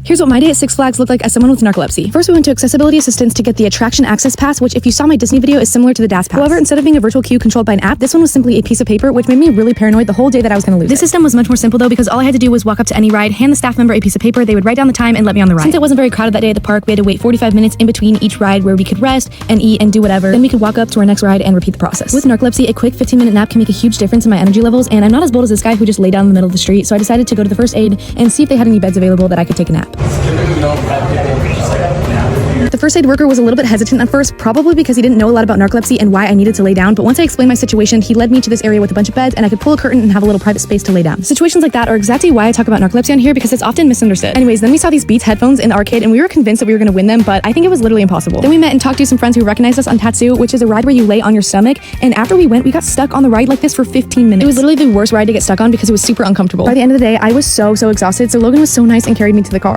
Here's what my day at Six Flags looked like as someone with narcolepsy. First, we went to accessibility assistance to get the attraction access pass, which if you saw my Disney video is similar to the DAS pass. However, instead of being a virtual queue controlled by an app, this one was simply a piece of paper, which made me really paranoid the whole day that I was gonna lose This system was much more simple though, because all I had to do was walk up to any ride, hand the staff member a piece of paper, they would write down the time and let me on the ride. Since it wasn't very crowded that day at the park, we had to wait 45 minutes in between each ride where we could rest and eat and do whatever. Then we could walk up to our next ride and repeat the process. With narcolepsy, a quick 15-minute nap can make a huge difference in my energy levels, and I'm not as bold as this guy who just lay down in the middle of the street, so I decided to go to the first aid and see if they had any beds available that I could take a nap. The first aid worker was a little bit hesitant at first, probably because he didn't know a lot about narcolepsy and why I needed to lay down, but once I explained my situation, he led me to this area with a bunch of beds and I could pull a curtain and have a little private space to lay down. Situations like that are exactly why I talk about narcolepsy on here, because it's often misunderstood. Anyways, then we saw these Beats headphones in the arcade and we were convinced that we were going to win them, but I think it was literally impossible. Then we met and talked to some friends who recognized us on Tatsu, which is a ride where you lay on your stomach, and after we went, we got stuck on the ride like this for 15 minutes. It was literally the worst ride to get stuck on because it was super uncomfortable. By the end of the day, I was so exhausted, so Logan was so nice and carried me to the car.